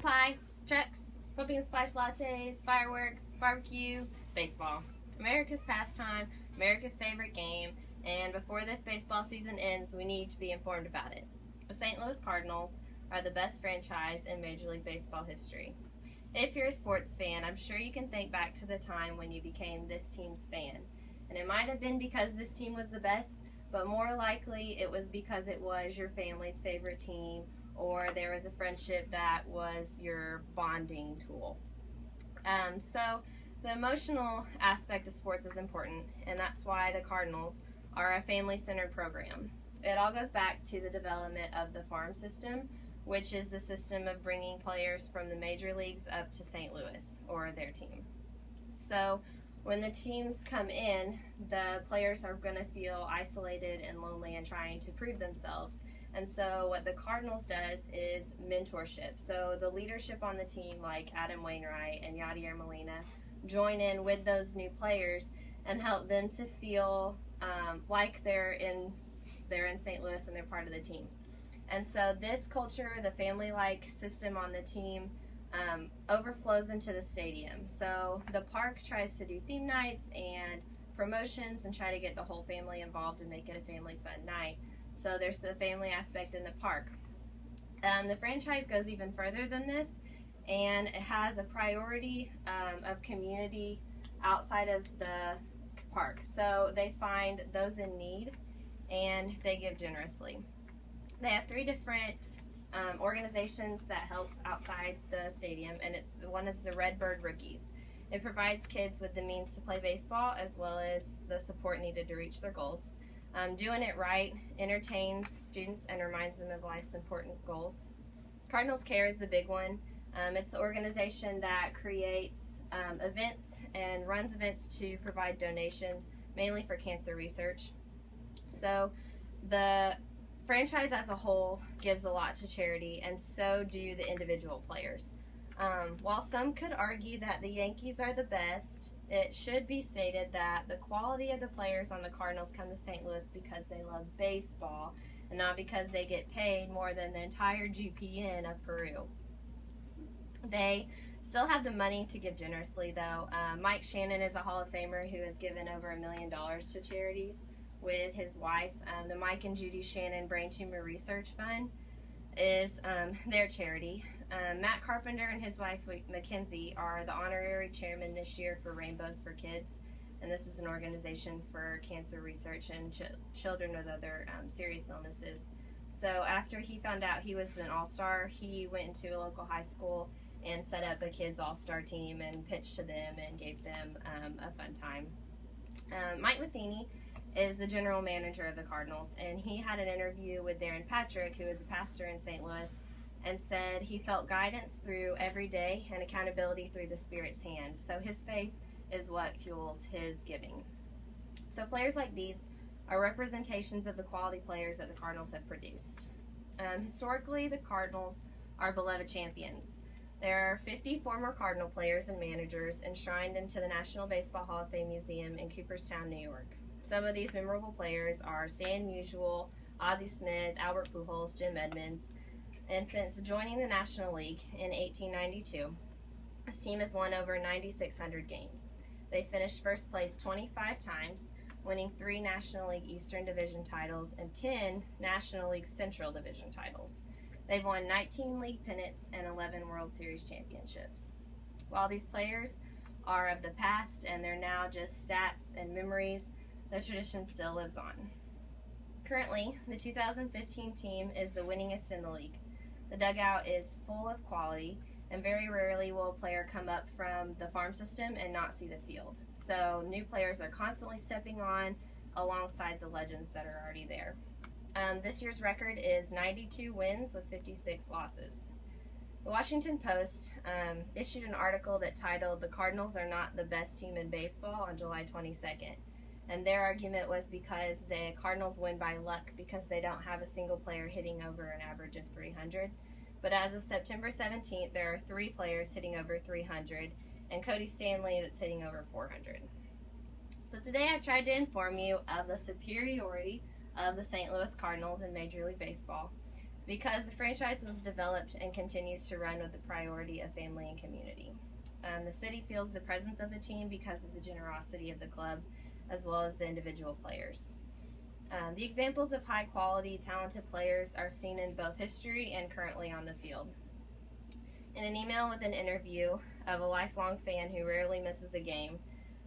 pie, trucks, pumpkin spice lattes, fireworks, barbecue, baseball. America's pastime, America's favorite game, and before this baseball season ends, we need to be informed about it. The St. Louis Cardinals are the best franchise in Major League Baseball history. If you're a sports fan, I'm sure you can think back to the time when you became this team's fan. And it might have been because this team was the best, but more likely it was because it was your family's favorite team, or there was a friendship that was your bonding tool. So the emotional aspect of sports is important, and that's why the Cardinals are a family-centered program. It all goes back to the development of the farm system, which is the system of bringing players from the major leagues up to St. Louis, or their team. So when the teams come in, the players are going to feel isolated and lonely and trying to prove themselves. And so what the Cardinals does is mentorship. So the leadership on the team, like Adam Wainwright and Yadier Molina, join in with those new players and help them to feel like they're in St. Louis and they're part of the team. And so this culture, the family-like system on the team, overflows into the stadium. So the park tries to do theme nights and promotions and try to get the whole family involved and make it a family fun night. So there's the family aspect in the park. The franchise goes even further than this, and it has a priority of community outside of the park. So they find those in need and they give generously. They have 3 different organizations that help outside the stadium, and one is the Redbird Rookies. It provides kids with the means to play baseball as well as the support needed to reach their goals. Doing it right entertains students and reminds them of life's important goals. Cardinals Care is the big one. It's the organization that creates events and runs events to provide donations, mainly for cancer research. So the franchise as a whole gives a lot to charity, and so do the individual players. While some could argue that the Yankees are the best, it should be stated that the quality of the players on the Cardinals come to St. Louis because they love baseball and not because they get paid more than the entire GPN of Peru. They still have the money to give generously, though. Mike Shannon is a Hall of Famer who has given over $1 million to charities with his wife. The Mike and Judy Shannon Brain Tumor Research Fund is their charity. Matt Carpenter and his wife Mackenzie are the honorary chairman this year for Rainbows for Kids, and this is an organization for cancer research and children with other serious illnesses. So after he found out he was an all-star, he went into a local high school and set up a kids all-star team and pitched to them and gave them a fun time. Mike Matheny is the general manager of the Cardinals, and he had an interview with Darren Patrick, who is a pastor in St. Louis, and said he felt guidance through every day and accountability through the Spirit's hand. So his faith is what fuels his giving. So players like these are representations of the quality players that the Cardinals have produced. Historically, the Cardinals are beloved champions. There are 50 former Cardinal players and managers enshrined into the National Baseball Hall of Fame Museum in Cooperstown, New York. Some of these memorable players are Stan Musial, Ozzie Smith, Albert Pujols, Jim Edmonds, and since joining the National League in 1892, this team has won over 9,600 games. They finished first place 25 times, winning 3 National League Eastern Division titles and 10 National League Central Division titles. They've won 19 league pennants and 11 World Series championships. While these players are of the past and they're now just stats and memories, the tradition still lives on. Currently, the 2015 team is the winningest in the league. The dugout is full of quality, and very rarely will a player come up from the farm system and not see the field. So new players are constantly stepping on alongside the legends that are already there. This year's record is 92 wins with 56 losses. The Washington Post issued an article that titled "The Cardinals Are Not the Best Team in Baseball" on July 22nd. And their argument was because the Cardinals win by luck because they don't have a single player hitting over an average of 300. But as of September 17th, there are 3 players hitting over 300, and Cody Stanley that's hitting over 400. So today I've tried to inform you of the superiority of the St. Louis Cardinals in Major League Baseball. because the franchise was developed and continues to run with the priority of family and community. The city feels the presence of the team because of the generosity of the club as well as the individual players. The examples of high quality, talented players are seen in both history and currently on the field. In an email with an interview of a lifelong fan who rarely misses a game,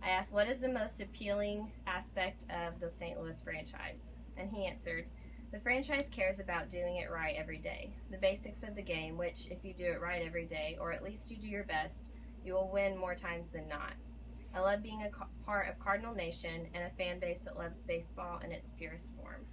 I asked, what is the most appealing aspect of the St. Louis franchise? And he answered, the franchise cares about doing it right every day. The basics of the game, which if you do it right every day, or at least you do your best, you will win more times than not. I love being a part of Cardinal Nation and a fan base that loves baseball in its purest form.